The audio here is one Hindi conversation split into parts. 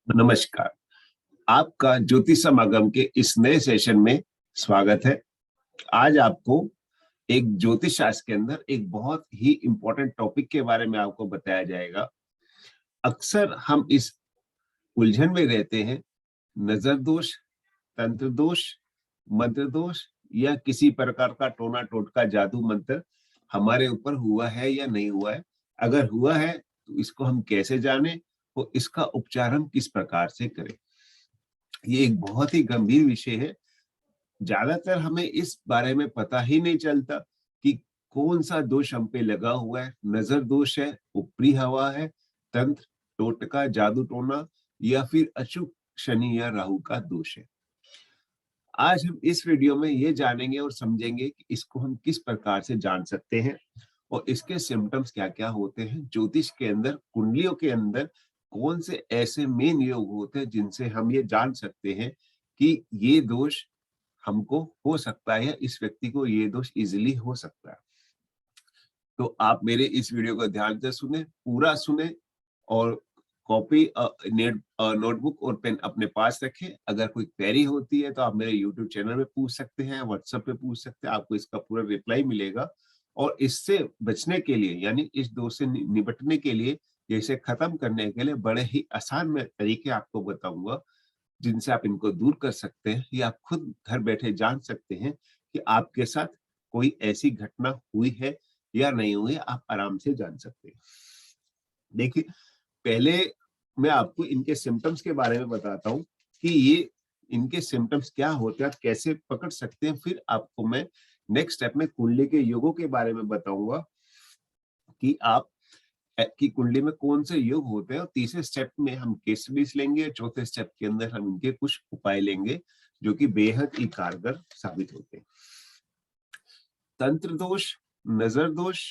नमस्कार। आपका ज्योतिष समागम के इस नए सेशन में स्वागत है। आज आपको एक ज्योतिष शास्त्र के अंदर एक बहुत ही इंपॉर्टेंट टॉपिक के बारे में आपको बताया जाएगा। अक्सर हम इस उलझन में रहते हैं, नजर दोष, तंत्र दोष, मंत्र दोष या किसी प्रकार का टोना टोटका जादू मंत्र हमारे ऊपर हुआ है या नहीं हुआ है। अगर हुआ है तो इसको हम कैसे जानें और इसका उपचार हम किस प्रकार से करें। ये एक बहुत ही गंभीर विषय है। ज्यादातर हमें इस बारे में पता ही नहीं चलता कि कौन सा दोष हम पे लगा हुआ है। नजर दोष है, ऊपरी हवा है, तंत्र टोटका जादू टोना या फिर अचूक शनि या राहु का दोष है। आज हम इस वीडियो में ये जानेंगे और समझेंगे कि इसको हम किस प्रकार से जान सकते हैं और इसके सिम्टम्स क्या क्या होते हैं। ज्योतिष के अंदर, कुंडलियों के अंदर कौन से ऐसे मेन योग होते हैं जिनसे हम ये जान सकते हैं कि ये दोष हमको हो सकता है या इस व्यक्ति को ये दोष इजीली हो सकता है। तो आप मेरे इस वीडियो को ध्यान से सुने, पूरा सुने और कॉपी नोटबुक और पेन अपने पास रखें। अगर कोई क्वेरी होती है तो आप मेरे यूट्यूब चैनल में पूछ सकते हैं, व्हाट्सएप पे पूछ सकते हैं, आपको इसका पूरा रिप्लाई मिलेगा। और इससे बचने के लिए, यानी इस दोष से निपटने के लिए, इसे खत्म करने के लिए बड़े ही आसान में तरीके आपको बताऊंगा जिनसे आप इनको दूर कर सकते हैं या आप खुद घर बैठे जान सकते हैं कि आपके साथ कोई ऐसी घटना हुई है या नहीं हुई है। आप आराम से जान सकते हैं। देखिए, पहले मैं आपको इनके सिम्टम्स के बारे में बताता हूँ कि ये इनके सिम्टम्स क्या होते हैं, आप कैसे पकड़ सकते हैं। फिर आपको मैं नेक्स्ट स्टेप में कुंडली के योगों के बारे में बताऊंगा कि आप की कुंडली में कौन से योग होते हैं। और तीसरे स्टेप में हम केस स्टडीज लेंगे। चौथे स्टेप के अंदर हम इनके कुछ उपाय लेंगे जो कि बेहद ही कारगर साबित होते हैं। तंत्र दोष, नजर दोष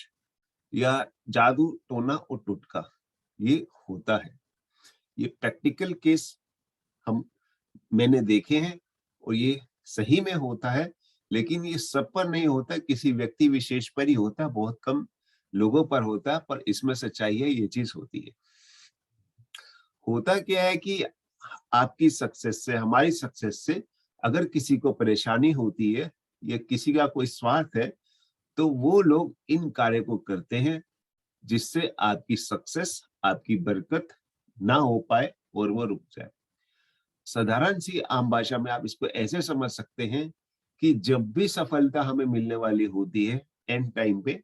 या जादू टोना और टोटका ये होता है। ये प्रैक्टिकल केस हम मैंने देखे हैं और ये सही में होता है, लेकिन ये सब पर नहीं होता, किसी व्यक्ति विशेष पर ही होता है, बहुत कम लोगों पर होता है। पर इसमें सच्चाई है, ये चीज होती है। होता क्या है कि आपकी सक्सेस से, हमारी सक्सेस से अगर किसी को परेशानी होती है या किसी का कोई स्वार्थ है तो वो लोग इन कार्य को करते हैं जिससे आपकी सक्सेस, आपकी बरकत ना हो पाए और वो रुक जाए। साधारण सी आम भाषा में आप इसको ऐसे समझ सकते हैं कि जब भी सफलता हमें मिलने वाली होती है, एंड टाइम पे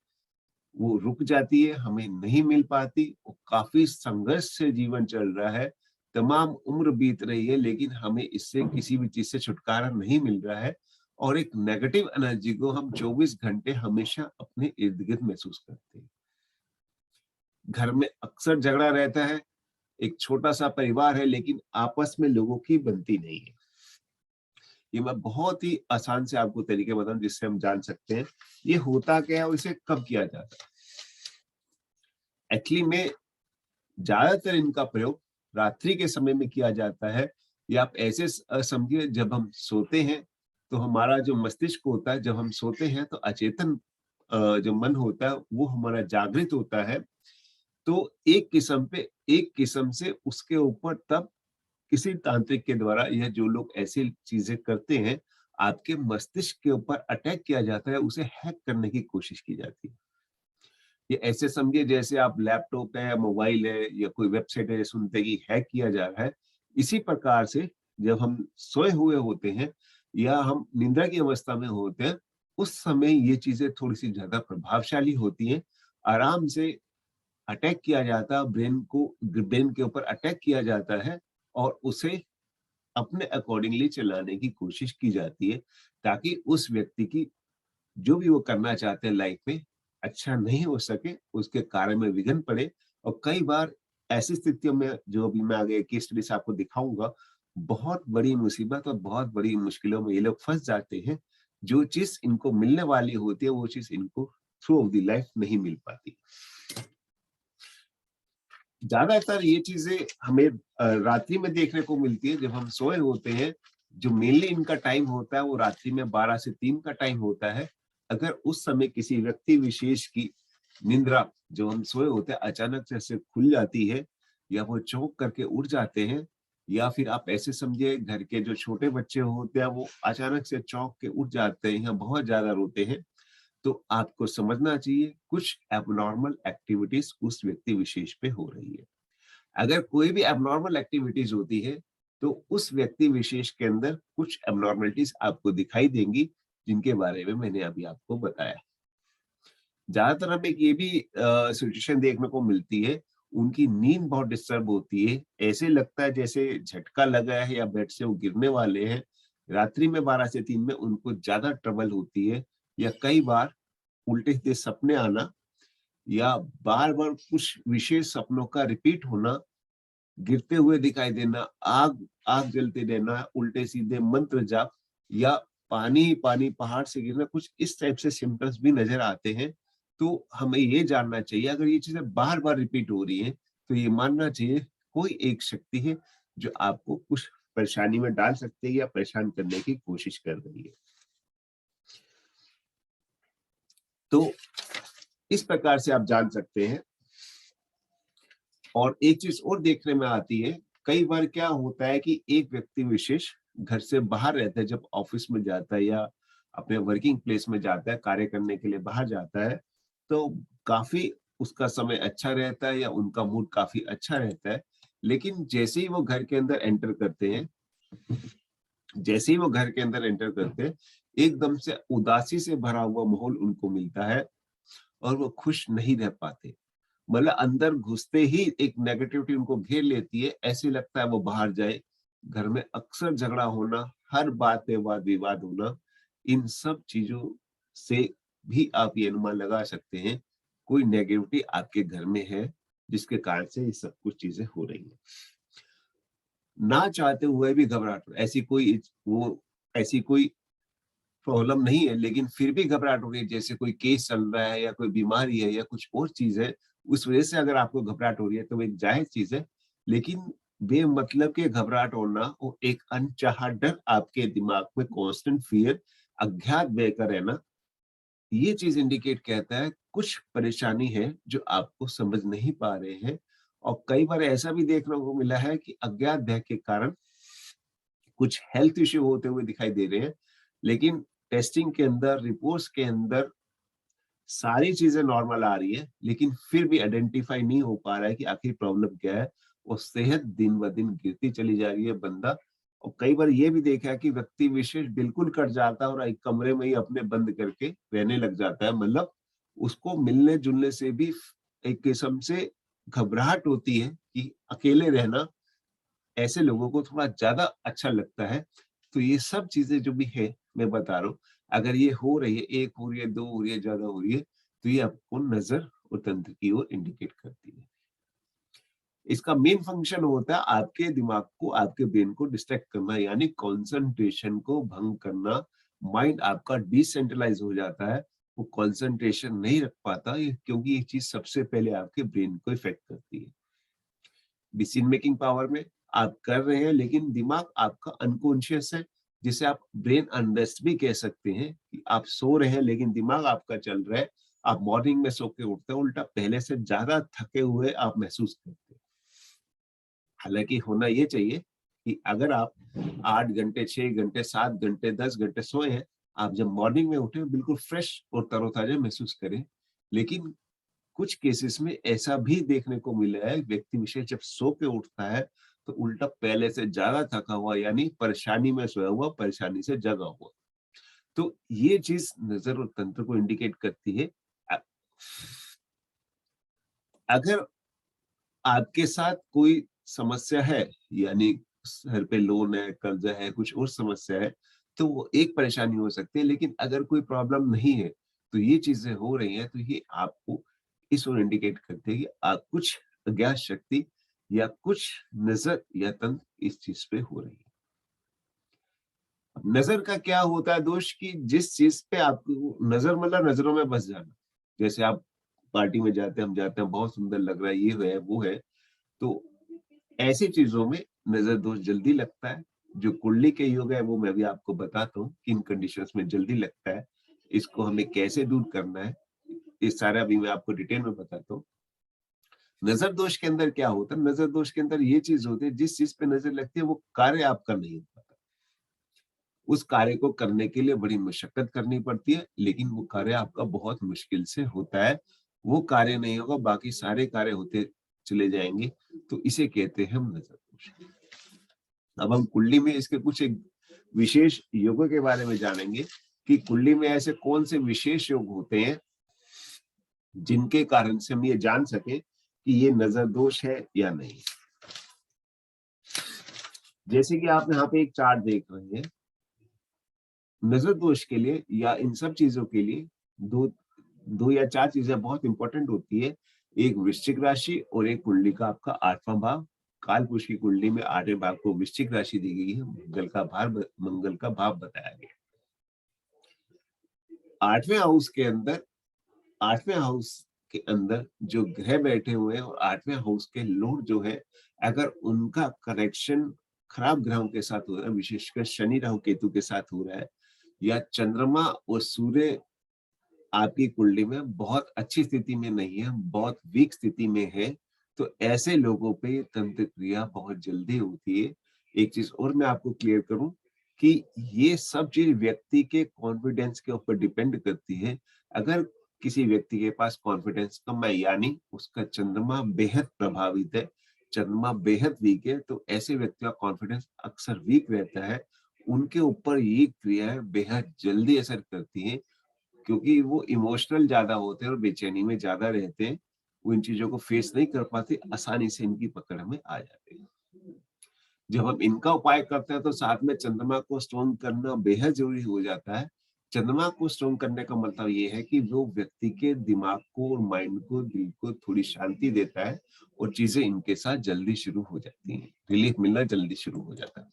वो रुक जाती है, हमें नहीं मिल पाती। वो काफी संघर्ष से जीवन चल रहा है, तमाम उम्र बीत रही है, लेकिन हमें इससे किसी भी चीज से छुटकारा नहीं मिल रहा है। और एक नेगेटिव एनर्जी को हम 24 घंटे हमेशा अपने इर्द गिर्द महसूस करते हैं। घर में अक्सर झगड़ा रहता है, एक छोटा सा परिवार है, लेकिन आपस में लोगों की बनती नहीं है। ये मैं बहुत ही आसान से आपको तरीके बताऊं जिससे हम जान सकते हैं ये होता क्या है और इसे कब किया जाता है। एक्चुअली में ज्यादातर इनका प्रयोग रात्रि के समय में किया जाता है। या आप ऐसे समझिए, जब हम सोते हैं तो हमारा जो मस्तिष्क होता है, जब हम सोते हैं तो अचेतन जो मन होता है वो हमारा जागृत होता है। तो एक किस्म से उसके ऊपर तब किसी तांत्रिक के द्वारा या जो लोग ऐसी चीजें करते हैं, आपके मस्तिष्क के ऊपर अटैक किया जाता है, उसे हैक करने की कोशिश की जाती है। ये ऐसे समझिए जैसे आप लैपटॉप है या मोबाइल है या कोई वेबसाइट है, सुनते कि हैक किया जा रहा है। इसी प्रकार से जब हम सोए हुए होते हैं या हम निद्रा की अवस्था में होते हैं, उस समय ये चीजें थोड़ी सी ज्यादा प्रभावशाली होती हैं। आराम से अटैक किया जाता है, ब्रेन के ऊपर अटैक किया जाता है और उसे अपने अकॉर्डिंगली चलाने की कोशिश की जाती है, ताकि उस व्यक्ति की जो भी वो करना चाहते हैं लाइफ में अच्छा नहीं हो सके, उसके कार्य में विघ्न पड़े। और कई बार ऐसी स्थितियों में, जो भी मैं आगे केस स्टडी से आपको दिखाऊंगा, बहुत बड़ी मुसीबत और बहुत बड़ी मुश्किलों में ये लोग फंस जाते हैं। जो चीज इनको मिलने वाली होती है वो चीज इनको थ्रू ऑफ द लाइफ नहीं मिल पाती। ज्यादातर ये चीजें हमें रात्रि में देखने को मिलती है, जब हम सोए होते हैं। जो मेनली इनका टाइम होता है वो रात्रि में 12 से 3 का टाइम होता है। अगर उस समय किसी व्यक्ति विशेष की निंद्रा, जो हम सोए होते हैं, अचानक से खुल जाती है या वो चौंक करके उठ जाते हैं, या फिर आप ऐसे समझिए घर के जो छोटे बच्चे होते हैं वो अचानक से चौंक के उठ जाते हैं या बहुत ज्यादा रोते हैं, तो आपको समझना चाहिए कुछ एबनॉर्मल एक्टिविटीज उस व्यक्ति विशेष पे हो रही है। अगर कोई भी एबनॉर्मल एक्टिविटीज होती है तो उस व्यक्ति विशेष के अंदर कुछ एबनॉर्मलिटीज आपको दिखाई देंगी, जिनके बारे में मैंने अभी आपको बताया। ज्यादातर हमें ये भी सिचुएशन देखने को मिलती है, उनकी नींद बहुत डिस्टर्ब होती है, ऐसे लगता है जैसे झटका लगा है या बेड से वो गिरने वाले हैं। रात्रि में 12 से 3 में उनको ज्यादा ट्रबल होती है, या कई बार उल्टे सीधे सपने आना, या बार बार कुछ विशेष सपनों का रिपीट होना, गिरते हुए दिखाई देना, आग आग जलते रहना, उल्टे सीधे मंत्र जाप, या पानी पानी पहाड़ से गिरना, कुछ इस टाइप से सिम्टम्स भी नजर आते हैं। तो हमें ये जानना चाहिए, अगर ये चीजें बार बार रिपीट हो रही हैं तो ये मानना चाहिए कोई एक शक्ति है जो आपको कुछ परेशानी में डाल सकती है या परेशान करने की कोशिश कर रही है। तो इस प्रकार से आप जान सकते हैं। और एक चीज और देखने में आती है, कई बार क्या होता है कि एक व्यक्ति विशेष घर से बाहर रहता है, जब ऑफिस में जाता है या अपने वर्किंग प्लेस में जाता है, कार्य करने के लिए बाहर जाता है, तो काफी उसका समय अच्छा रहता है या उनका मूड काफी अच्छा रहता है। लेकिन जैसे ही वो घर के अंदर एंटर करते हैं, एकदम से उदासी से भरा हुआ माहौल उनको मिलता है और वो खुश नहीं रह पाते। मतलब अंदर घुसते ही एक नेगेटिविटी उनको घेर लेती है, ऐसे लगता है वो बाहर जाए। घर में अक्सर झगड़ा होना, हर बात पे वाद विवाद होना, इन सब चीजों से भी आप ये अनुमान लगा सकते हैं कोई नेगेटिविटी आपके घर में है, जिसके कारण से ये सब कुछ चीजें हो रही है। ना चाहते हुए भी घबराहट, ऐसी कोई प्रॉब्लम नहीं है, लेकिन फिर भी घबराहट हो रही है, जैसे कोई केस चल रहा है या कोई बीमारी है या कुछ और चीज है, उस वजह से अगर आपको घबराहट हो रही है तो वो एक जायज चीज है। लेकिन बेमतलब के घबराहट होना, वो एक अनचाहा डर आपके दिमाग में, कांस्टेंट फियर, अज्ञात भय का रहना, ये चीज इंडिकेट कहता है कुछ परेशानी है जो आपको समझ नहीं पा रहे हैं। और कई बार ऐसा भी देखने को मिला है कि अज्ञात भय के कारण कुछ हेल्थ इश्यू होते हुए दिखाई दे रहे हैं, लेकिन टेस्टिंग के अंदर, रिपोर्ट्स के अंदर सारी चीजें नॉर्मल आ रही है, लेकिन फिर भी आइडेंटिफाई नहीं हो पा रहा है कि आखिर प्रॉब्लम क्या है। और सेहत दिन ब दिन गिरती चली जा रही है बंदा। और कई बार ये भी देखा है कि व्यक्ति विशेष बिल्कुल कट जाता है और एक कमरे में ही अपने बंद करके रहने लग जाता है। मतलब उसको मिलने जुलने से भी एक किस्म से घबराहट होती है कि अकेले रहना ऐसे लोगों को थोड़ा ज्यादा अच्छा लगता है। तो ये सब चीजें जो भी है, मैं बता रहा हूँ, अगर ये हो रही है, एक हो रही है, दो हो रही है, ज्यादा हो रही है, तो ये आपको नजर और तंत्र की ओर इंडिकेट करती है। इसका मेन फंक्शन होता है आपके दिमाग को, आपके ब्रेन को डिस्ट्रैक्ट करना, यानी कंसंट्रेशन को भंग करना। माइंड आपका डिसेंट्रलाइज हो जाता है, वो कंसंट्रेशन नहीं रख पाता, क्योंकि ये चीज सबसे पहले आपके ब्रेन को इफेक्ट करती है। डिसीजन मेकिंग पावर में आप कर रहे हैं, लेकिन दिमाग आपका अनकॉन्शियस है, जिसे आप ब्रेन अनरेस्ट भी कह सकते हैं, कि आप सो रहे हैं लेकिन दिमाग आपका चल रहा है। आप मॉर्निंग में सो के उठते हैं, उल्टा पहले से ज्यादा थके हुए आप महसूस करते हैं। हालांकि होना ये चाहिए कि अगर आप 8 घंटे, 6 घंटे, 7 घंटे, 10 घंटे सोए हैं, आप जब मॉर्निंग में उठे बिल्कुल फ्रेश और तरोताजा महसूस करें। लेकिन कुछ केसेस में ऐसा भी देखने को मिला है, व्यक्ति विशेष जब सो के उठता है तो उल्टा पहले से ज्यादा थका हुआ, यानी परेशानी में सोया हुआ, परेशानी से जगा हुआ। तो ये चीज नजर और तंत्र को इंडिकेट करती है। अ- अगर आपके साथ कोई समस्या है, यानी सर पे लोन है, कर्जा है, कुछ और समस्या है, तो वो एक परेशानी हो सकती है। लेकिन अगर कोई प्रॉब्लम नहीं है, तो ये चीजें हो रही हैं, तो ये आपको इस ओर इंडिकेट करते हैं कि आप कुछ अज्ञात शक्ति या कुछ नजर या तंत्र इस चीज पे हो रही है। अब नजर का क्या होता है दोष, की जिस चीज पे आपको नजर, मतलब नजरों में बस जाना। जैसे आप पार्टी में जाते हैं, हम जाते हैं, बहुत सुंदर लग रहा है, ये है वो है, तो ऐसी चीजों में नजर दोष जल्दी लगता है। जो कुंडली के योग है वो मैं भी आपको बताता हूँ किन कंडीशंस में जल्दी लगता है, इसको हमें कैसे दूर करना है, ये सारा भी मैं आपको डिटेल में बताता हूँ। नजर दोष के अंदर क्या होता है, नजर दोष के अंदर ये चीज होती है, जिस चीज पे नजर लगती है वो कार्य आपका नहीं हो पाता, उस कार्य को करने के लिए बड़ी मशक्कत करनी पड़ती है, लेकिन वो कार्य आपका बहुत मुश्किल से होता है, वो कार्य नहीं होगा, बाकी सारे कार्य होते चले जाएंगे, तो इसे कहते हैं हम नजर दोष। अब हम कुंडली में इसके कुछ एक विशेष योगों के बारे में जानेंगे कि कुंडली में ऐसे कौन से विशेष योग होते हैं जिनके कारण से हम ये जान सके कि ये नजर दोष है या नहीं। जैसे कि आप यहाँ पे एक चार्ट देख रहे हैं, नजर दोष के लिए या इन सब चीजों के लिए दो या चार चीजें बहुत इंपॉर्टेंट होती है। एक वृश्चिक राशि और एक कुंडली का आपका 8वां भाव। कालपुरुष की कुंडली में 8वें भाव को वृश्चिक राशि दी गई है, मंगल का भाव बताया गया। 8वें हाउस के अंदर, 8वें हाउस के अंदर जो ग्रह बैठे हुए हैं और 8वें हाउस के लॉर्ड जो है, अगर उनका कनेक्शन खराब ग्रहों के साथ हो रहा है, विशेषकर शनि राहु केतु के साथ हो रहा है, या चंद्रमा और सूर्य आपकी कुंडली में बहुत अच्छी स्थिति में नहीं है, बहुत वीक स्थिति में है, तो ऐसे लोगों पे तंत्र क्रिया बहुत जल्दी होती है। एक चीज और मैं आपको क्लियर करूं कि ये सब चीज व्यक्ति के कॉन्फिडेंस के ऊपर डिपेंड करती है। अगर किसी व्यक्ति के पास कॉन्फिडेंस कम है, यानी उसका चंद्रमा बेहद प्रभावित है, चंद्रमा बेहद वीक है, तो ऐसे व्यक्ति का कॉन्फिडेंस अक्सर वीक रहता है। उनके ऊपर ये क्रियाएं बेहद जल्दी असर करती हैं, क्योंकि वो इमोशनल ज्यादा होते हैं और बेचैनी में ज्यादा रहते हैं, वो इन चीजों को फेस नहीं कर पाते, आसानी से इनकी पकड़ में आ जाते हैं। जब हम इनका उपाय करते हैं तो साथ में चंद्रमा को स्ट्रॉन्ग करना बेहद जरूरी हो जाता है। चंद्रमा को स्ट्रॉन्ग करने का मतलब ये है कि वो व्यक्ति के दिमाग को और माइंड को, दिल को थोड़ी शांति देता है और चीजें इनके साथ जल्दी शुरू हो जाती हैं, रिलीफ मिलना जल्दी शुरू हो जाता है।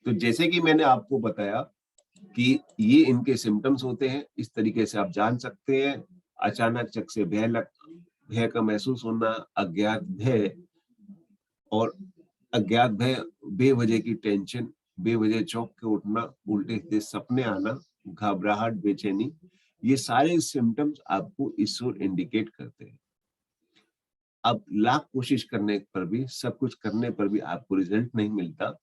तो जैसे कि मैंने आपको बताया कि ये इनके सिम्टम्स होते हैं, इस तरीके से आप जान सकते हैं। अचानक चक से भय का महसूस होना, अज्ञात भय और अज्ञात भय, बेवजह की टेंशन, बेवजह चौंक के उठना, उल्टे सीधे सपने आना, घबराहट, बेचैनी, ये सारे सिम्टम्स आपको इस ओर इंडिकेट करते हैं। अब लाख कोशिश करने पर भी, सब कुछ करने पर भी आपको रिजल्ट नहीं मिलता।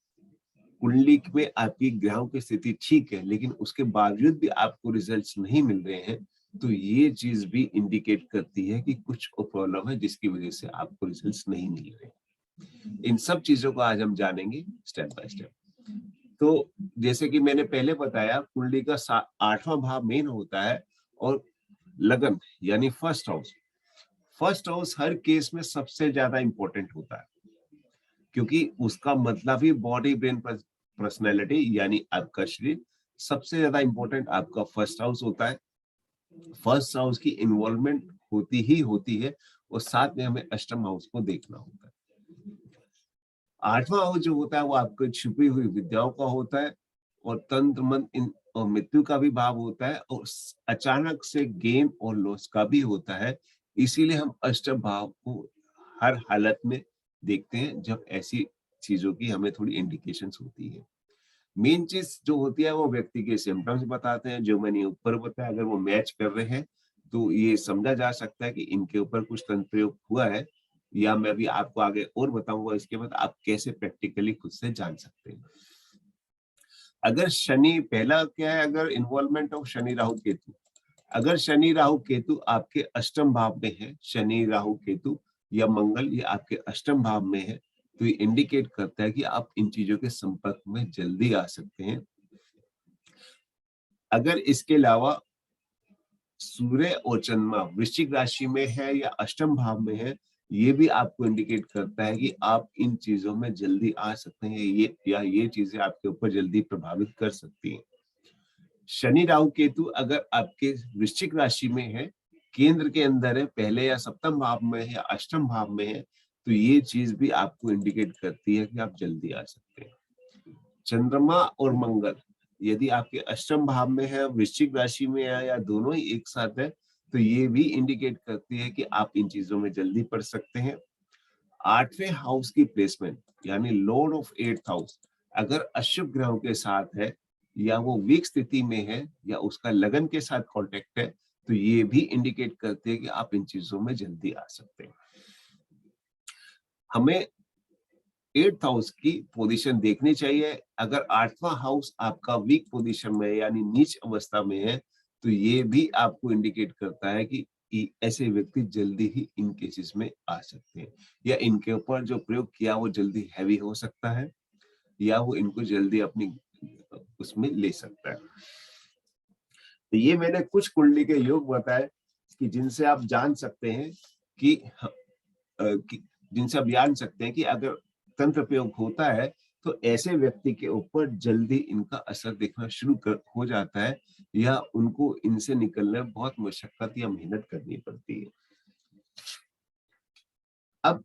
कुंडली में आपकी ग्रहों की स्थिति ठीक है, लेकिन उसके बावजूद भी आपको रिजल्ट्स नहीं मिल रहे हैं, तो ये चीज भी इंडिकेट करती है कि कुछ प्रॉब्लम है जिसकी वजह से आपको रिजल्ट्स नहीं मिल रहे। इन सब चीजों को आज हम जानेंगे स्टेप बाय स्टेप। तो जैसे कि मैंने पहले बताया, कुंडली का 8वां भाव मेन होता है और लगन यानी फर्स्ट हाउस। फर्स्ट हाउस हर केस में सबसे ज्यादा इंपॉर्टेंट होता है, क्योंकि उसका मतलब ही बॉडी ब्रेन पर्सनैलिटी यानी आपका शरीर, सबसे ज्यादा इंपॉर्टेंट आपका फर्स्ट हाउस होता है। फर्स्ट हाउस की इन्वॉल्वमेंट होती ही होती है और साथ में हमें अष्टम हाउस को देखना होता है। 8वां हाउस जो होता है वो आपको छुपी हुई विद्याओं का होता है और तंत्र मंत्र और मृत्यु का भी भाव होता है और अचानक से गेन और लॉस का भी होता है। इसीलिए हम अष्टम भाव को हर हालत में देखते हैं जब ऐसी चीजों की हमें थोड़ी इंडिकेशंस होती है। मेन चीज जो होती है वो व्यक्ति के सिम्टम्स बताते हैं, जो मैंने ऊपर बताया। अगर वो मैच कर रहे हैं तो ये समझा जा सकता है कि इनके ऊपर कुछ तंत्र प्रयोग हुआ है, या मैं भी आपको आगे और बताऊंगा इसके बाद आप कैसे प्रैक्टिकली खुद से जान सकते हैं। अगर शनि, पहला क्या है, अगर इन्वॉल्वमेंट ऑफ शनि राहु केतु, अगर शनि राहु केतु आपके अष्टम भाव में है, शनि राहु केतु या मंगल ये आपके अष्टम भाव में है, तो ये इंडिकेट करता है कि आप इन चीजों के संपर्क में जल्दी आ सकते हैं। अगर इसके अलावा सूर्य और चंद्रमा वृश्चिक राशि में है या अष्टम भाव में है, ये भी आपको इंडिकेट करता है कि आप इन चीजों में जल्दी आ सकते हैं, ये चीजें आपके ऊपर जल्दी प्रभावित कर सकती हैं। शनि राहु केतु अगर आपके वृश्चिक राशि में है, केंद्र के अंदर है, पहले या सप्तम भाव में है या अष्टम भाव में है, तो ये चीज भी आपको इंडिकेट करती है कि आप जल्दी आ सकते हैं। चंद्रमा और मंगल यदि आपके अष्टम भाव में है, वृश्चिक राशि में है या दोनों ही एक साथ है, तो ये भी इंडिकेट करती है कि आप इन चीजों में जल्दी पढ़ सकते हैं। 8वें हाउस की प्लेसमेंट यानी लॉर्ड ऑफ 8th हाउस अगर अशुभ ग्रहों के साथ है, या वो वीक स्थिति में है, या उसका लगन के साथ कॉन्टेक्ट है, तो ये भी इंडिकेट करते हैं कि आप इन चीजों में जल्दी आ सकते हैं। हमें 8th हाउस की पोजीशन देखनी चाहिए। अगर 8वां हाउस आपका वीक पोजीशन में यानी नीच अवस्था में है, तो ये भी आपको इंडिकेट करता है कि ऐसे व्यक्ति जल्दी ही इन केसेस में आ सकते हैं, या इनके ऊपर जो प्रयोग किया वो जल्दी हैवी हो सकता है, या वो इनको जल्दी अपनी उसमें ले सकता है। तो ये मैंने कुछ कुंडली के योग बताए कि जिनसे आप जान सकते हैं कि जिनसे आप जान सकते हैं कि अगर तंत्र प्रयोग होता है तो ऐसे व्यक्ति के ऊपर जल्दी इनका असर दिखना हो जाता है, या उनको इनसे निकलने में बहुत मशक्कत या मेहनत करनी पड़ती है। अब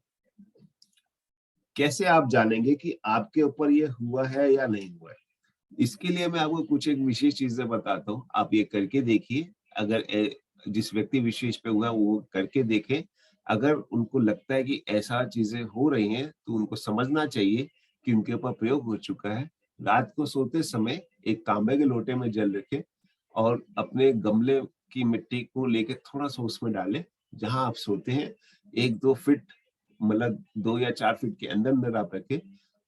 कैसे आप जानेंगे कि आपके ऊपर ये हुआ है या नहीं हुआ है? इसके लिए मैं आपको कुछ एक विशेष चीजें बताता हूँ, आप ये करके देखिए। अगर जिस व्यक्ति विशेष पे हुआ वो करके देखें। अगर उनको लगता है कि ऐसा चीजें हो रही हैं तो उनको समझना चाहिए कि उनके ऊपर प्रयोग हो चुका है। रात को सोते समय एक तांबे के लोटे में जल रखें और अपने गमले की मिट्टी को लेके थोड़ा सा उसमें डालें। जहां आप सोते हैं 1-2 फीट, मतलब 2 या 4 फीट के अंदर आप रखें।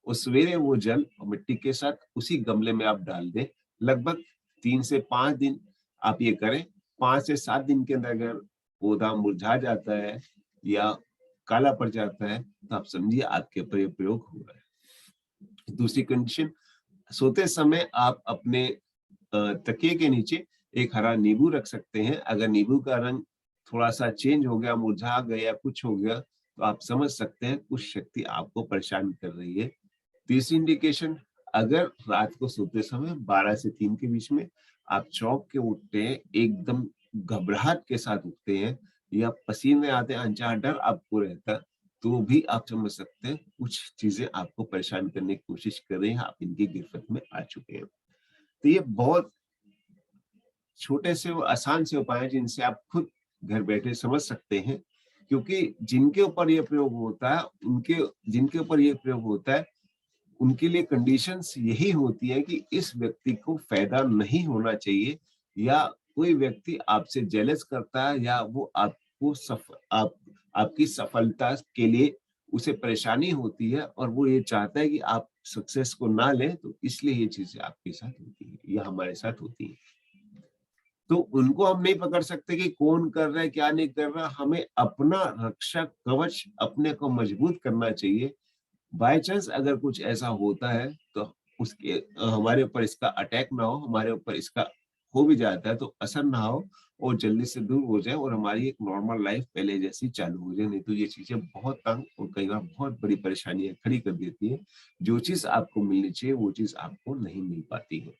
और सवेरे वो जल और मिट्टी के साथ उसी गमले में आप डाल दें। लगभग 3 से 5 दिन आप ये करें। 5 से 7 दिन के अंदर अगर पौधा मुरझा जाता है या काला पड़ जाता है तो आप समझिए आपके ऊपर ये प्रयोग हो रहा है। दूसरी कंडीशन, सोते समय आप अपने तकिए के नीचे एक हरा नींबू रख सकते हैं। अगर नींबू का रंग थोड़ा सा चेंज हो गया, मुरझा गया, कुछ हो गया, तो आप समझ सकते हैं कुछ शक्ति आपको परेशान कर रही है। तीसरी इंडिकेशन, अगर रात को सोते समय 12 से 3 के बीच में आप चौंक के उठते हैं, एकदम घबराहट के साथ उठते हैं या पसीने आते हैं, अनचाहा डर आपको रहता है, तो भी आप समझ सकते हैं कुछ चीजें आपको परेशान करने की कोशिश कर रही हैं, आप इनकी गिरफ्त में आ चुके हैं। तो ये बहुत छोटे से और आसान से उपाय हैं जिनसे आप खुद घर बैठे समझ सकते हैं। क्योंकि जिनके ऊपर ये प्रयोग होता है जिनके ऊपर ये प्रयोग होता है उनके लिए कंडीशंस यही होती है कि इस व्यक्ति को फायदा नहीं होना चाहिए, या कोई व्यक्ति आपसे जेलस करता है, या वो आपकी सफलता के लिए उसे परेशानी होती है और वो ये चाहता है कि आप सक्सेस को ना लें, तो इसलिए ये चीजें आपके साथ होती है या हमारे साथ होती है। तो उनको हम नहीं पकड़ सकते कि कौन कर रहा है क्या नहीं कर रहा। हमें अपना रक्षा कवच अपने को मजबूत करना चाहिए। बाय चांस अगर कुछ ऐसा होता है तो उसके हमारे ऊपर इसका अटैक ना हो, हमारे ऊपर इसका हो भी जाता है तो असर ना हो और जल्दी से दूर हो जाए और हमारी एक नॉर्मल लाइफ पहले जैसी चालू हो जाए। नहीं तो ये चीजें बहुत तंग और कई बार बहुत बड़ी परेशानियां खड़ी कर देती है। जो चीज आपको मिलनी चाहिए वो चीज आपको नहीं मिल पाती है।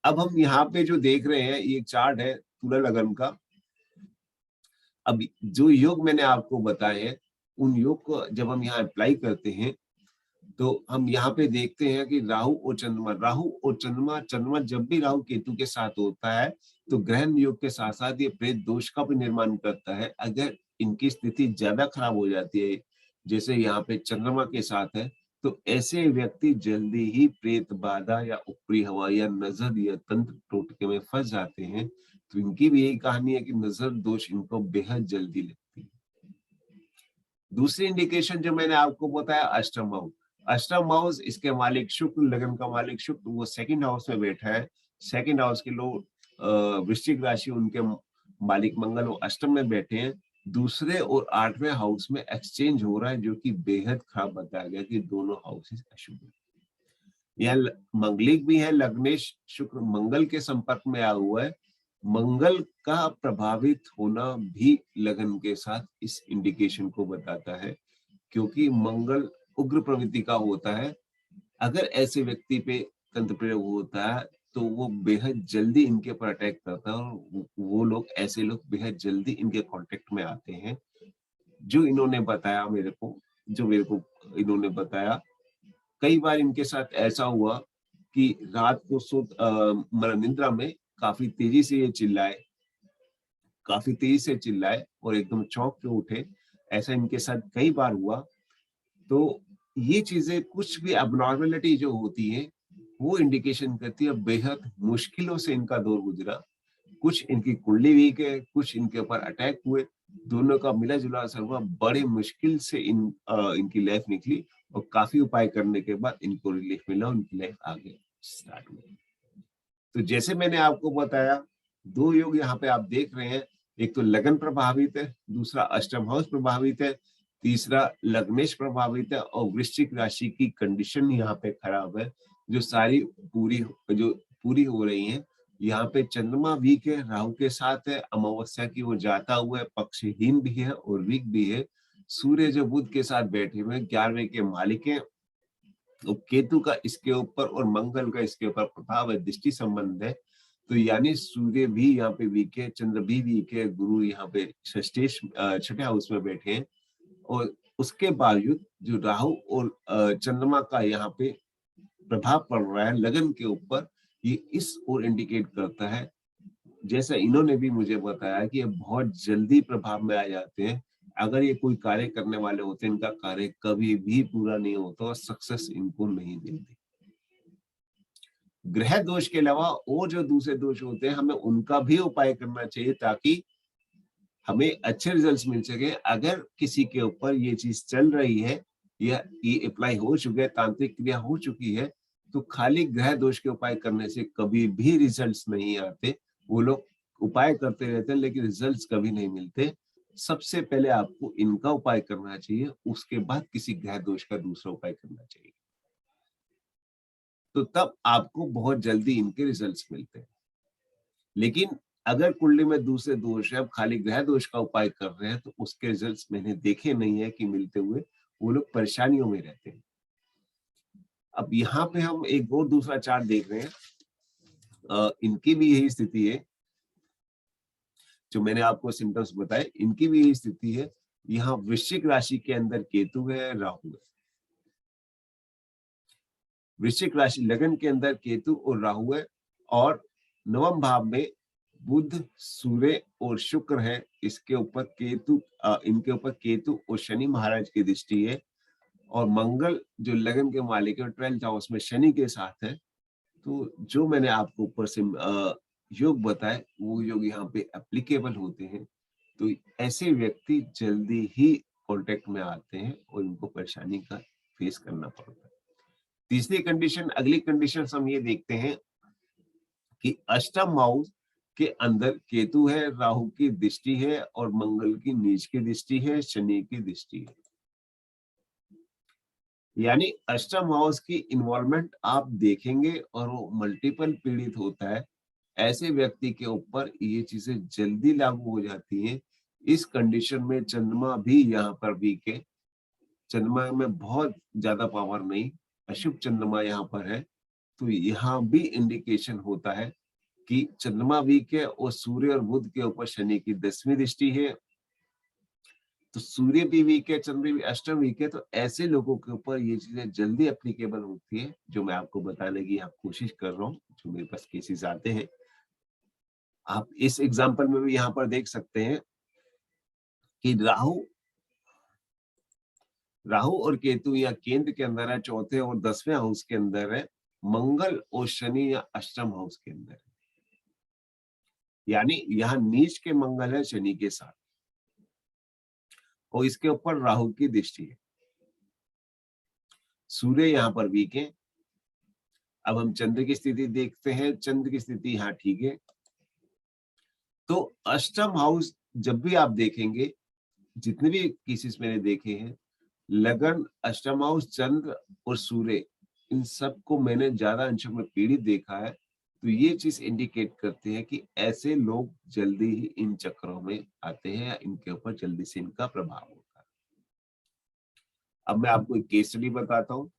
अब हम यहाँ पे जो देख रहे हैं ये चार्ट है तुला लगन का। अब जो योग मैंने आपको बताए हैं उन योग को जब हम यहाँ अप्लाई करते हैं तो हम यहाँ पे देखते हैं कि राहु और चंद्रमा जब भी राहु केतु के साथ होता है तो ग्रहण योग के साथ साथ ये प्रेत दोष का भी निर्माण करता है। अगर इनकी स्थिति ज्यादा खराब हो जाती है, जैसे यहाँ पे चंद्रमा के साथ है, तो ऐसे व्यक्ति जल्दी ही प्रेत बाधा या ऊपरी हवा या नजर या तंत्र टोटके में फंस जाते हैं। तो इनकी भी यही कहानी है कि नजर दोष इनको बेहद जल्दी लगती है। दूसरी इंडिकेशन जो मैंने आपको बताया अष्टम हाउस, इसके मालिक शुक्र, लगन का मालिक शुक्र, वो सेकंड हाउस में बैठा है। सेकंड हाउस के लोग वृश्चिक राशि, उनके मालिक मंगल वो अष्टम में बैठे हैं। दूसरे और 8वें हाउस में एक्सचेंज हो रहा है जो कि बेहद खराब बताया गया कि दोनों हाउसेस अशुभ है। यह मंगलिक भी है, लग्नेश शुक्र मंगल के संपर्क में आया हुआ है। मंगल का प्रभावित होना भी लगन के साथ इस इंडिकेशन को बताता है, क्योंकि मंगल उग्र प्रवृत्ति का होता है। अगर ऐसे व्यक्ति पे तंत्र प्रयोग होता है तो वो बेहद जल्दी इनके ऊपर अटैक करता है और ऐसे लोग बेहद जल्दी इनके कांटेक्ट में आते हैं। जो इन्होंने बताया मेरे को इन्होंने बताया, कई बार इनके साथ ऐसा हुआ कि रात को निद्रा में काफी तेजी से चिल्लाए और एकदम चौंक के उठे। ऐसा इनके साथ कई बार हुआ। तो ये चीजें कुछ भी अबनॉर्मेलिटी जो होती है वो इंडिकेशन करती है बेहद मुश्किलों से इनका दौर गुजरा। कुछ इनकी कुंडली वीक है, कुछ इनके ऊपर अटैक हुए, दोनों का मिला जुला असर हुआ, बड़ी मुश्किल से इनकी लाइफ निकली और काफी उपाय करने के बाद इनको रिलीफ मिला, उनकी लाइफ आगे स्टार्ट हुई। तो जैसे मैंने आपको बताया, दो योग यहाँ पे आप देख रहे हैं, एक तो लगन प्रभावित है, दूसरा अष्टम हाउस प्रभावित है, तीसरा लग्नेश प्रभावित है और वृश्चिक राशि की कंडीशन यहाँ पे खराब है, जो सारी पूरी हो रही है। यहाँ पे चंद्रमा वीक है, राहु के साथ है, अमावस्या की वो जाता हुआ है, पक्षहीन भी है और वीक भी है। सूर्य जो बुध के साथ बैठे हुए हैं, 11वें के मालिक है, तो केतु का इसके ऊपर और मंगल का इसके ऊपर प्रभाव है, दृष्टि संबंध है। तो यानी सूर्य भी यहाँ पे वीक है, चंद्र भी वीक है, गुरु यहाँ पे छठे हाउस में बैठे हैं और उसके बावजूद जो राहु और चंद्रमा का यहाँ पे प्रभाव पड़ रहा है लगन के ऊपर, ये इस ओर इंडिकेट करता है, जैसा इन्होंने भी मुझे बताया कि ये बहुत जल्दी प्रभाव में आ जाते हैं। अगर ये कोई कार्य करने वाले होते हैं, इनका कार्य कभी भी पूरा नहीं होता और सक्सेस इनको नहीं मिलती। ग्रह दोष के अलावा और जो दूसरे दोष होते हैं, हमें उनका भी उपाय करना चाहिए ताकि हमें अच्छे रिजल्ट्स मिल सके। अगर किसी के ऊपर ये चीज चल रही है या ये अप्लाई हो चुका है, तांत्रिक क्रिया हो चुकी है, तो खाली ग्रह दोष के उपाय करने से कभी भी रिजल्ट्स नहीं आते। वो लोग उपाय करते रहते हैं लेकिन रिजल्ट्स कभी नहीं मिलते। सबसे पहले आपको इनका उपाय करना चाहिए, उसके बाद किसी ग्रह दोष का दूसरा उपाय करना चाहिए, तो तब आपको बहुत जल्दी इनके रिजल्ट्स मिलते हैं। लेकिन अगर कुंडली में दूसरे दोष है, अब खाली ग्रह दोष का उपाय कर रहे हैं, तो उसके रिजल्ट्स मैंने देखे नहीं है कि मिलते हुए, वो लोग परेशानियों में रहते हैं। अब यहाँ पे हम एक और दूसरा चार्ट देख रहे हैं, इनकी भी यही स्थिति है, जो मैंने आपको सिम्टम्स बताए, इनकी भी यही स्थिति है। यहाँ वृश्चिक राशि के अंदर केतु है, राहु है। वृश्चिक राशि लगन के अंदर केतु और राहु है और नवम भाव में बुध, सूर्य और शुक्र है। इसके ऊपर केतु, इनके ऊपर केतु और शनि महाराज की दृष्टि है और मंगल जो लगन के मालिक है 12th हाउस में शनि के साथ है। तो जो मैंने आपको ऊपर से योग बताए, वो योग यहाँ पे एप्लीकेबल होते हैं। तो ऐसे व्यक्ति जल्दी ही कांटेक्ट में आते हैं और इनको परेशानी का फेस करना पड़ता है। तीसरी कंडीशन, अगली कंडीशन हम ये देखते हैं कि अष्टम हाउस के अंदर केतु है, राहु की दृष्टि है और मंगल की नीच की दृष्टि है, शनि की दृष्टि है। यानी अष्टम हाउस की इन्वॉल्वमेंट आप देखेंगे और वो मल्टीपल पीड़ित होता है। ऐसे व्यक्ति के ऊपर ये चीजें जल्दी लागू हो जाती हैं। इस कंडीशन में चंद्रमा भी यहाँ पर वीक है, चंद्रमा में बहुत ज्यादा पावर नहीं, अशुभ चंद्रमा यहाँ पर है। तो यहाँ भी इंडिकेशन होता है कि चंद्रमा वीक है और सूर्य और बुध के ऊपर शनि की 10वीं दृष्टि है। तो सूर्य भी वीक है, चंद्र भी अष्टम वीक है। तो ऐसे लोगों के ऊपर ये चीजें जल्दी एप्लीकेबल होती है, जो मैं आपको बताने की यहाँ कोशिश कर रहा हूँ, जो मेरे पास केसेस आते हैं। आप इस एग्जाम्पल में भी यहाँ पर देख सकते हैं कि राहु और केतु या केंद्र के अंदर है, चौथे और 10वें हाउस के अंदर है, मंगल और शनि या अष्टम हाउस के अंदर है। यानी यहाँ नीच के मंगल है शनि के साथ और इसके ऊपर राहु की दृष्टि है। सूर्य यहाँ पर वीक है। अब हम चंद्र की स्थिति देखते हैं, चंद्र की स्थिति यहाँ ठीक है। तो अष्टम हाउस जब भी आप देखेंगे, जितने भी केसेस मैंने देखे हैं, लगन, अष्टम हाउस, चंद्र और सूर्य, इन सबको मैंने ज्यादा अंशों में पीड़ित देखा है। तो ये चीज इंडिकेट करते हैं कि ऐसे लोग जल्दी ही इन चक्रों में आते हैं या इनके ऊपर जल्दी से इनका प्रभाव होता है। अब मैं आपको एक केस स्टडी बताता हूँ।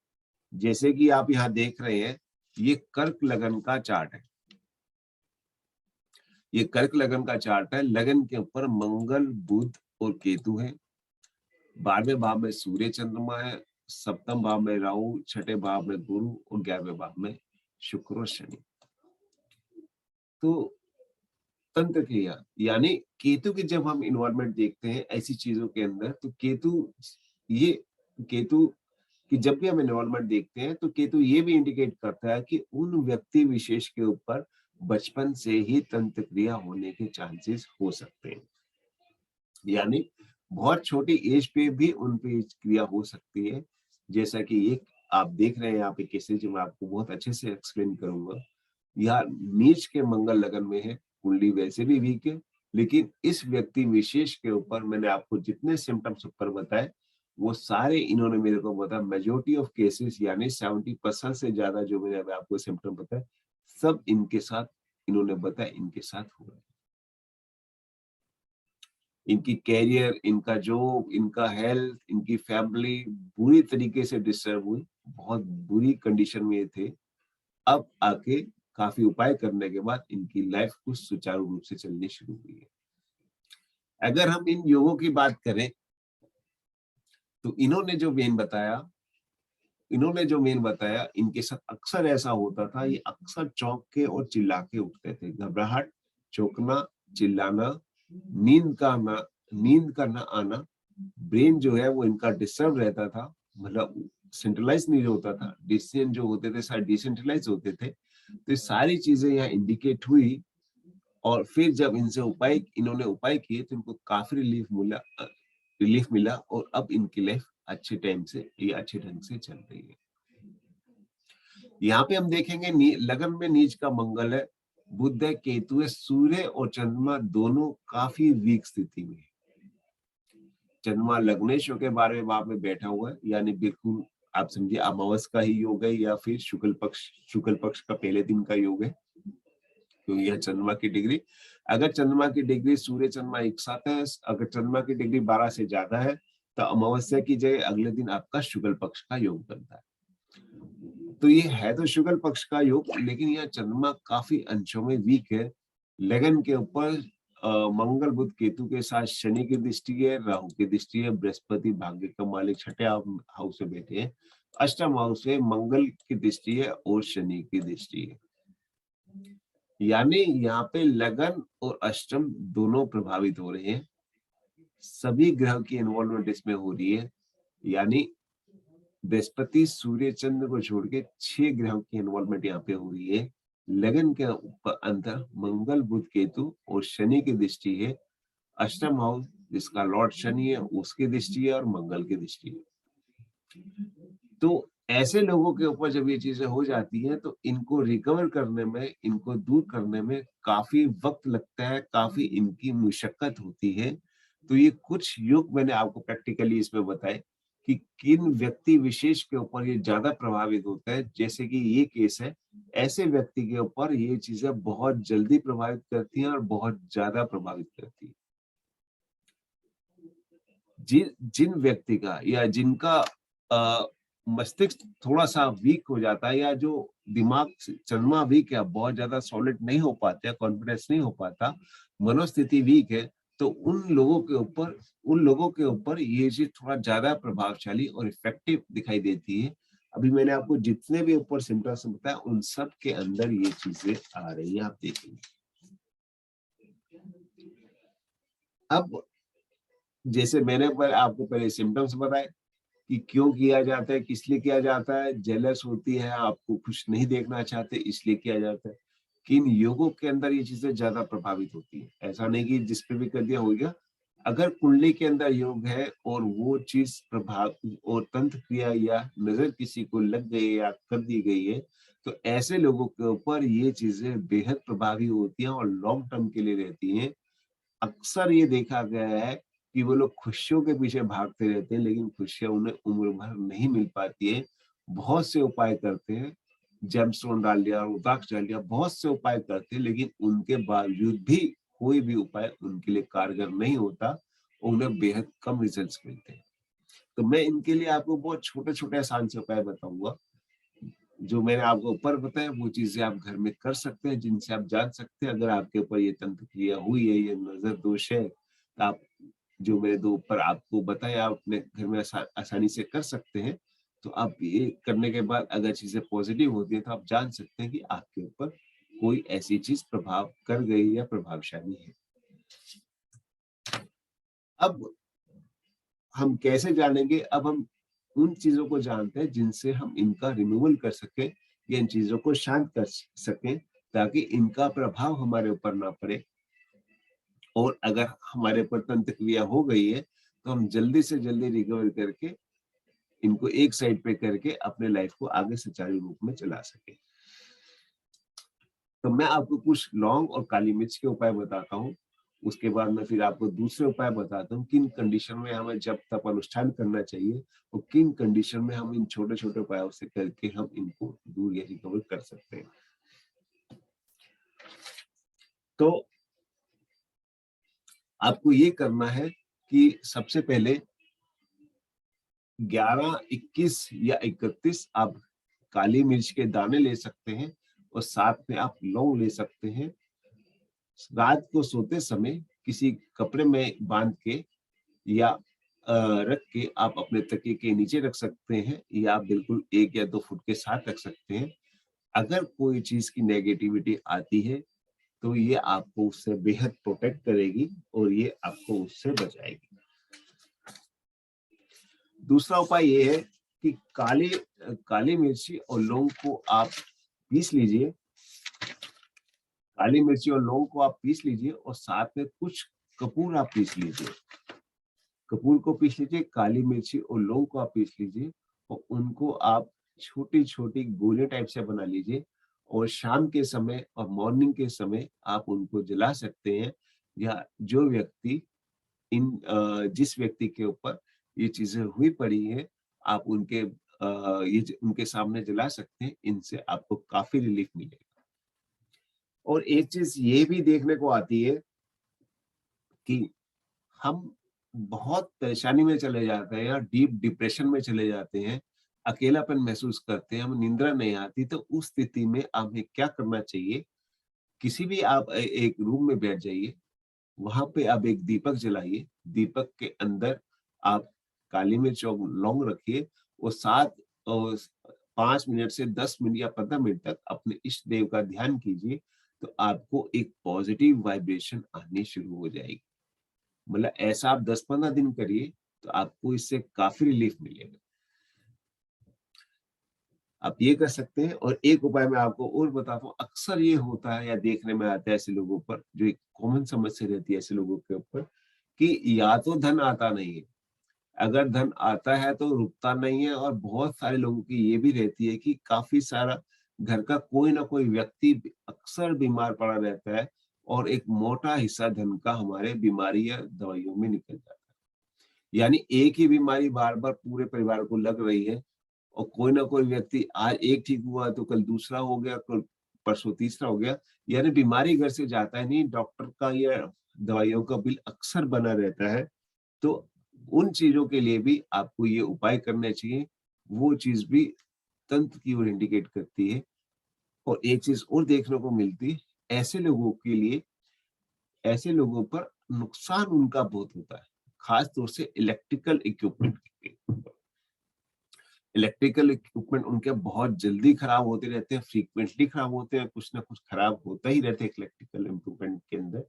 जैसे कि आप यहाँ देख रहे हैं, ये कर्क लगन का चार्ट है। ये कर्क लगन का चार्ट है। लगन के ऊपर मंगल, बुध और केतु है। 12वें भाव में सूर्य चंद्रमा है, सप्तम भाव में राहु, छठे भाव में गुरु और 11वें भाव में शुक्र और शनि। तो तंत्र क्रिया यानी केतु की जब हम इन्वॉल्वमेंट देखते हैं ऐसी चीजों के अंदर, तो केतु कि जब भी हम इन्वॉल्वमेंट देखते हैं तो केतु ये भी इंडिकेट करता है कि उन व्यक्ति विशेष के ऊपर बचपन से ही तंत्र क्रिया होने के चांसेस हो सकते हैं। यानी बहुत छोटी एज पे भी उन पे क्रिया हो सकती है। जैसा कि एक आप देख रहे हैं यहाँ पे केसेस, जो मैं आपको बहुत अच्छे से एक्सप्लेन करूंगा। यहाँ नीच के मंगल लगन में है, कुंडली वैसे भी वीक है, लेकिन इस व्यक्ति विशेष के ऊपर मैंने आपको जितने सिम्टम्स ऊपर बताए, वो सारे इन्होंने मेरे को बताया। मेजोरिटी ऑफ केसेस यानी 70% से ज्यादा जो मैंने अभी आपको सिम्टम बताए, सब इनके साथ इन्होंने बताया, इनके साथ हुआ है। इनकी कैरियर, इनका जॉब, इनका हेल्थ, इनकी फैमिली बुरी तरीके से डिस्टर्ब हुई, बहुत बुरी कंडीशन में ये थे। अब आके काफी उपाय करने के बाद इनकी लाइफ कुछ सुचारू रूप से चलनी शुरू हुई है। अगर हम इन योगों की बात करें, तो इन्होंने जो मेन बताया, इनके साथ अक्सर ऐसा होता था, ये अक्सर चौंक के और चिल्ला के उठते थे। घबराहट, चौंकना, चिल्लाना, नींद का ना आना, ब्रेन जो है वो इनका डिस्टर्ब रहता था, मतलब सेंट्रलाइज नहीं होता था, डिसीजन जो होते थे सारे डिसेंट्रलाइज होते थे। तो ये सारी चीजें यहाँ इंडिकेट हुई, और फिर जब इन्होंने उपाय किए तो इनको काफी रिलीफ मिला, और अब इनकी लाइफ अच्छे टाइम से ये अच्छे ढंग से चल रही है। यहाँ पे हम देखेंगे लगन में नीच का मंगल है, बुध है, केतु है, सूर्य और चंद्रमा दोनों काफी वीक स्थिति में है। चंद्रमा लग्नेश के बारे में वहां पे बैठा हुआ है, यानी बिल्कुल आप समझिए अमावस का ही योग है, या फिर शुक्ल पक्ष का पहले दिन का योग है। तो यह चंद्रमा की डिग्री, अगर चंद्रमा की डिग्री सूर्य चंद्रमा एक साथ है, अगर चंद्रमा की डिग्री 12 से ज्यादा है, तो अमावस्या की जगह अगले दिन आपका शुक्ल पक्ष का योग बनता है। तो ये है तो शुक्ल पक्ष का योग, लेकिन यह चंद्रमा काफी अंशों में वीक है। लगन के ऊपर मंगल बुध केतु के साथ शनि की दृष्टि है, राहु की दृष्टि है, बृहस्पति भाग्य का मालिक छठे हाउस में बैठे हैं, अष्टम हाउस में मंगल की दृष्टि है और शनि की दृष्टि है। यानी यहाँ पे लगन और अष्टम दोनों प्रभावित हो रहे हैं, सभी ग्रह की इन्वॉल्वमेंट इसमें हो रही है। यानी बृहस्पति सूर्य चंद्र को छोड़ के 6 ग्रहों की इन्वॉल्वमेंट यहाँ पे हो रही है। लगन के ऊपर अंदर मंगल बुध केतु और शनि की दृष्टि है, अष्टम हाउस जिसका लॉर्ड शनि है उसकी दृष्टि है, और मंगल की दृष्टि है। तो ऐसे लोगों के ऊपर जब ये चीजें हो जाती हैं, तो इनको रिकवर करने में, इनको दूर करने में काफी वक्त लगता है, काफी इनकी मुशक्कत होती है। तो ये कुछ योग मैंने आपको प्रैक्टिकली इसमें बताए कि किन व्यक्ति विशेष के ऊपर ये ज्यादा प्रभावित होता है। जैसे कि ये केस है, ऐसे व्यक्ति के ऊपर ये चीजें बहुत जल्दी प्रभावित करती हैं और बहुत ज्यादा प्रभावित करती है। जिन व्यक्ति का या जिनका मस्तिष्क थोड़ा सा वीक हो जाता है, या जो दिमाग चंद्रमा वीक है, बहुत ज्यादा सॉलिड नहीं हो पाते, कॉन्फिडेंस नहीं हो पाता, मनोस्थिति वीक है, तो उन लोगों के ऊपर ये चीज थोड़ा ज्यादा प्रभावशाली और इफेक्टिव दिखाई देती है। अभी मैंने आपको जितने भी ऊपर सिम्टम्स बताया, उन सब के अंदर ये चीजें आ रही है, आप देखेंगे। अब जैसे मैंने आपको पहले सिम्टम्स बताए कि क्यों किया जाता है, किस लिए किया जाता है, जेलस होती है, आपको कुछ नहीं देखना चाहते इसलिए किया जाता है। किन योगों के अंदर ये चीजें ज्यादा प्रभावित होती है, ऐसा नहीं कि जिस पे भी कर दिया हो गया। अगर कुंडली के अंदर योग है और वो चीज प्रभाव और तंत्र क्रिया या नजर किसी को लग गई या कर दी गई है, तो ऐसे लोगों के ऊपर ये चीजें बेहद प्रभावी होती हैं और लॉन्ग टर्म के लिए रहती हैं। अक्सर ये देखा गया है कि वो लोग खुशियों के पीछे भागते रहते हैं, लेकिन खुशियां उन्हें उम्र भर नहीं मिल पाती है। बहुत से उपाय करते हैं, जेमस्टोन डाल दिया, रुद्राक्ष डाल दिया, बहुत से उपाय करते हैं, लेकिन उनके बावजूद भी कोई भी उपाय उनके लिए कारगर नहीं होता, उन्हें बेहद कम रिजल्ट्स मिलते हैं। तो मैं इनके लिए आपको बहुत छोटे छोटे आसान से उपाय बताऊंगा। जो मैंने आपको ऊपर बताया वो चीजें आप घर में कर सकते हैं, जिनसे आप जान सकते हैं अगर आपके ऊपर ये तंत्र क्रिया हुई है, ये नजर दोष है, तो आप जो मैंने दो ऊपर आपको बताया आप अपने घर में आसानी से कर सकते हैं। तो आप ये करने के बाद अगर चीजें पॉजिटिव होती है, तो आप जान सकते हैं कि आपके ऊपर कोई ऐसी चीज प्रभाव कर गई या प्रभावशाली है। अब हम कैसे जानेंगे? अब हम उन चीजों को जानते हैं जिनसे हम इनका रिमूवल कर सकें या इन चीजों को शांत कर सकें, ताकि इनका प्रभाव हमारे ऊपर ना पड़े। और अगर हमारे ऊपर तंत्र क्रिया हो गई है तो हम जल्दी से जल्दी रिकवर करके इनको एक साइड पे करके अपने लाइफ को आगे सुचारू रूप में चला सके। तो मैं आपको कुछ लौंग और काली मिर्च के उपाय बताता हूँ। उसके बाद मैं फिर आपको दूसरे उपाय बताता हूँ किन कंडीशन में हमें जब तक अनुष्ठान करना चाहिए और किन कंडीशन में हम इन छोटे छोटे उपायों से करके हम इनको दूर या रिकवर कर सकते हैं। तो आपको ये करना है कि सबसे पहले 11, 21 या 31 आप काली मिर्च के दाने ले सकते हैं और साथ में आप लौंग ले सकते हैं। रात को सोते समय किसी कपड़े में बांध के या रख के आप अपने तकिए के नीचे रख सकते हैं या आप बिल्कुल 1 या 2 फुट के साथ रख सकते हैं। अगर कोई चीज की नेगेटिविटी आती है तो ये आपको उससे बेहद प्रोटेक्ट करेगी और ये आपको उससे बचाएगी। दूसरा उपाय ये है कि काली मिर्ची और लौंग को आप पीस लीजिए। काली मिर्ची और लौंग को आप पीस लीजिए और साथ में कुछ कपूर आप पीस लीजिए। कपूर को पीस लीजिए, काली मिर्ची और लौंग को आप पीस लीजिए और उनको आप छोटी छोटी गोली टाइप से बना लीजिए और शाम के समय और मॉर्निंग के समय आप उनको जला सकते हैं। या जो व्यक्ति जिस व्यक्ति के ऊपर ये चीजें हुई पड़ी है आप उनके सामने जला सकते हैं। इनसे आपको काफी रिलीफ मिलेगा। और एक चीज ये भी देखने को आती है कि हम बहुत परेशानी में चले जाते हैं या डीप डिप्रेशन में चले जाते हैं, अकेलापन महसूस करते हैं, हमें निंद्रा नहीं आती। तो उस स्थिति में हमें क्या करना चाहिए, किसी भी आप एक रूम में बैठ जाइए, वहां पे आप एक दीपक जलाइए। दीपक के अंदर आप काली मिर्च और लौंग रखिए और 5 मिनट से 10 मिनट या 15 मिनट तक अपने इष्ट देव का ध्यान कीजिए। तो आपको एक पॉजिटिव वाइब्रेशन आनी शुरू हो जाएगी। मतलब ऐसा आप 10-15 दिन करिए तो आपको इससे काफी रिलीफ मिलेगा। आप ये कर सकते हैं। और एक उपाय मैं आपको और बताता हूँ, अक्सर ये होता है या देखने में आता है ऐसे लोगों पर, जो एक कॉमन समस्या रहती है ऐसे लोगों के ऊपर, कि या तो धन आता नहीं है, अगर धन आता है तो रुकता नहीं है। और बहुत सारे लोगों की ये भी रहती है कि काफी सारा घर का कोई ना कोई व्यक्ति अक्सर बीमार पड़ा रहता है और एक मोटा हिस्सा धन का हमारे बीमारी या दवाइयों में निकल जाता है। यानी एक ही बीमारी बार बार पूरे परिवार को लग रही है और कोई ना कोई व्यक्ति आज एक ठीक हुआ तो कल दूसरा हो गया, कल परसों तीसरा हो गया। यानी बीमारी घर से जाता है नहीं, डॉक्टर का या दवाइयों का बिल अक्सर बना रहता है। तो उन चीजों के लिए भी आपको ये उपाय करने चाहिए। वो चीज भी तंत्र की ओर इंडिकेट करती है। और एक चीज और देखने को मिलती है, ऐसे लोगों के लिए, ऐसे लोगों पर नुकसान उनका बहुत होता है, खास तौर से इलेक्ट्रिकल इक्विपमेंट। इलेक्ट्रिकल इक्विपमेंट उनके बहुत जल्दी खराब होते रहते हैं, फ्रीक्वेंटली खराब होते हैं, कुछ ना कुछ खराब होता ही रहता है इलेक्ट्रिकल इक्विपमेंट के अंदर।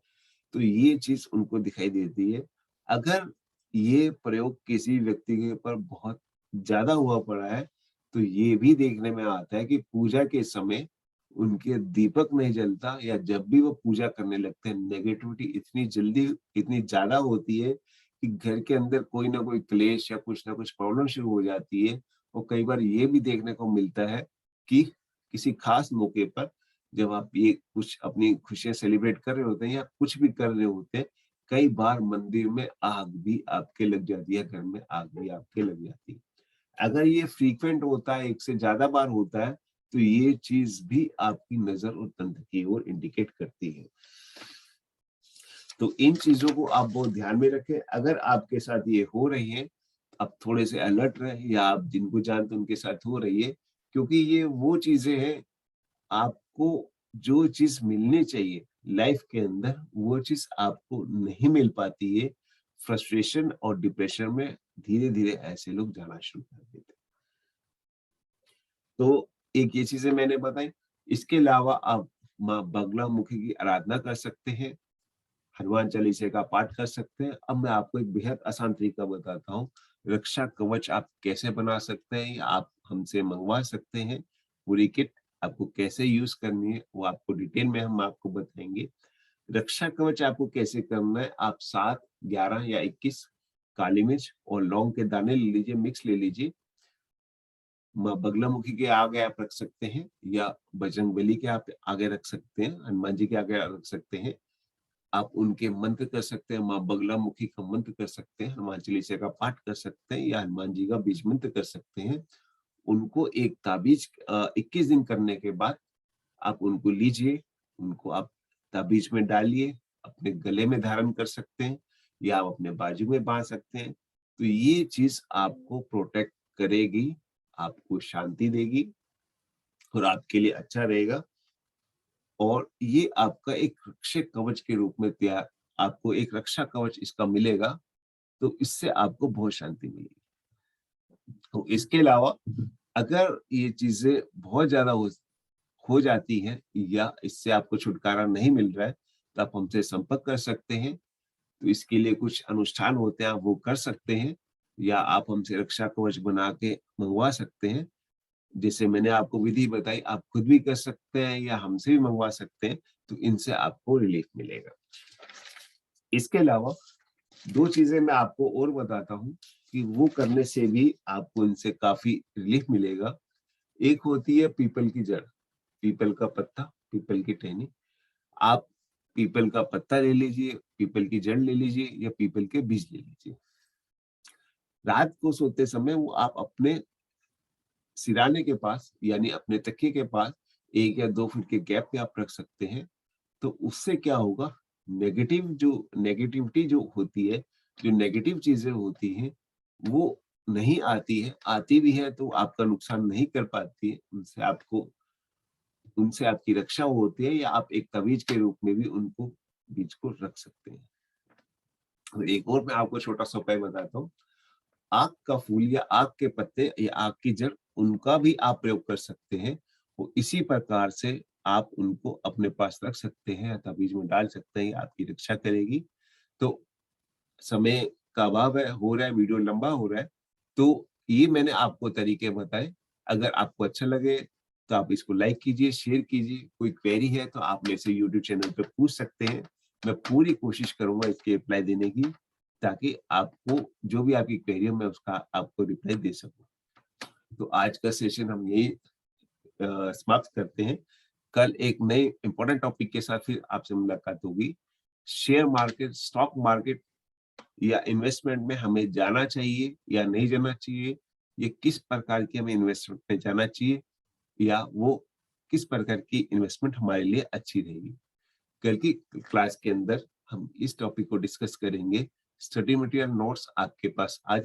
तो ये चीज उनको दिखाई देती है। अगर ये प्रयोग किसी व्यक्ति के ऊपर बहुत ज्यादा हुआ पड़ा है तो ये भी देखने में आता है कि पूजा के समय उनके दीपक नहीं जलता, या जब भी वो पूजा करने लगते हैं नेगेटिविटी इतनी जल्दी इतनी ज्यादा होती है कि घर के अंदर कोई ना कोई क्लेश या कुछ ना कुछ प्रॉब्लम शुरू हो जाती है। और कई बार ये भी देखने को मिलता है कि किसी खास मौके पर जब आप ये कुछ अपनी खुशियां सेलिब्रेट कर रहे होते हैं या कुछ भी कर रहे होते हैं, कई बार मंदिर में आग भी आपके लग जाती है, घर में आग भी आपके लग जाती है। अगर ये फ्रीक्वेंट होता है, एक से ज्यादा बार होता है, तो ये चीज भी आपकी नजर और तंत्र की ओर इंडिकेट करती है। तो इन चीजों को आप बहुत ध्यान में रखें। अगर आपके साथ ये हो रही है, आप थोड़े से अलर्ट रहें, या आप जिनको जानते हैं उनके साथ हो रही है, क्योंकि ये वो चीजें हैं, आपको जो चीज मिलनी चाहिए लाइफ के अंदर वो चीज आपको नहीं मिल पाती है। फ्रस्ट्रेशन और डिप्रेशन में धीरे धीरे ऐसे लोग जाना शुरू कर देते हैं। तो एक ये चीजें मैंने बताई। इसके अलावा आप माँ बगला मुखी की आराधना कर सकते हैं, हनुमान चालीसा का पाठ कर सकते हैं। अब मैं आपको एक बेहद आसान तरीका बताता हूँ। रक्षा कवच आप कैसे बना सकते हैं, या आप हमसे मंगवा सकते हैं पूरी किट। आपको कैसे यूज करनी है वो आपको डिटेल में हम आपको बताएंगे। रक्षा कवच आपको कैसे करना है, आप 7, 11 या 21 काली मिर्च और लौंग के दाने ले लीजिए, मिक्स ले लीजिए। माँ बगलामुखी के आगे आप रख सकते हैं या बजरंगबली के आप आगे रख सकते हैं, हनुमान जी के आगे रख सकते हैं। आप उनके मंत्र कर सकते हैं, माँ बगलामुखी का मंत्र कर सकते हैं, हनुमान चालीसा का पाठ कर सकते हैं या हनुमान जी का बीज मंत्र कर सकते हैं। उनको एक ताबीज 21 दिन करने के बाद आप उनको लीजिए, उनको आप ताबीज में डालिए, अपने गले में धारण कर सकते हैं या आप अपने बाजू में बांध सकते हैं। तो ये चीज आपको प्रोटेक्ट करेगी, आपको शांति देगी और आपके लिए अच्छा रहेगा। और ये आपका एक रक्षा कवच के रूप में तैयार, आपको एक रक्षा कवच इसका मिलेगा, तो इससे आपको बहुत शांति मिलेगी। तो इसके अलावा अगर ये चीजें बहुत ज्यादा हो जाती हैं या इससे आपको छुटकारा नहीं मिल रहा है, तो आप हमसे संपर्क कर सकते हैं। तो इसके लिए कुछ अनुष्ठान होते हैं, आप वो कर सकते हैं या आप हमसे रक्षा कवच बना के मंगवा सकते हैं। जैसे मैंने आपको विधि बताई, आप खुद भी कर सकते हैं या हमसे भी मंगवा सकते हैं, तो इनसे आपको रिलीफ मिलेगा। इसके अलावा 2 चीजें मैं आपको और बताता हूँ कि वो करने से भी आपको इनसे काफी रिलीफ मिलेगा। एक होती है पीपल की जड़, पीपल का पत्ता, पीपल की टहनी। आप पीपल का पत्ता ले लीजिए, पीपल की जड़ ले लीजिए या पीपल के बीज ले लीजिए। रात को सोते समय वो आप अपने सिराने के पास यानी अपने तकिए के पास 1 या 2 फुट के गैप पे आप रख सकते हैं। तो उससे क्या होगा, नेगेटिविटी जो होती है, जो नेगेटिव चीजें होती हैं, वो नहीं आती है, आती भी है तो आपका नुकसान नहीं कर पाती है, उनसे आपकी रक्षा होती है या आप एक तवीज के रूप में भी उनको बीज को रख सकते हैं। और एक और मैं आपको छोटा सा उपाय बताता हूँ। आक का फूल या आक के पत्ते या आक की जड़, उनका भी आप प्रयोग कर सकते हैं। वो इसी प्रकार से आप उनको अपने पास रख सकते हैं, ताबीज में डाल सकते हैं, आपकी रक्षा करेगी। तो समय का अभाव है, हो रहा है, वीडियो लंबा हो रहा है, तो ये मैंने आपको तरीके बताए। अगर आपको अच्छा लगे तो आप इसको लाइक कीजिए, शेयर कीजिए। कोई क्वेरी है तो आप मेरे से यूट्यूब चैनल पे पूछ सकते हैं। मैं पूरी कोशिश करूंगा इसके रिप्लाई देने की, ताकि आपको जो भी आपकी क्वेरी है मैं उसका आपको रिप्लाई दे सकूं। तो आज का सेशन हम यही समाप्त करते हैं। कल एक नए इंपॉर्टेंट टॉपिक के साथ फिर आपसे मुलाकात होगी। शेयर मार्केट, स्टॉक मार्केट या इन्वेस्टमेंट में हमें जाना चाहिए या नहीं जाना चाहिए, ये किस प्रकार की हमें इन्वेस्टमेंट में जाना चाहिए या वो किस प्रकार की इन्वेस्टमेंट हमारे लिए अच्छी रहेगी। कल की क्लास के अंदर हम इस टॉपिक को डिस्कस करेंगे। स्टडी मटेरियल नोट्स आपके पास आ जाए।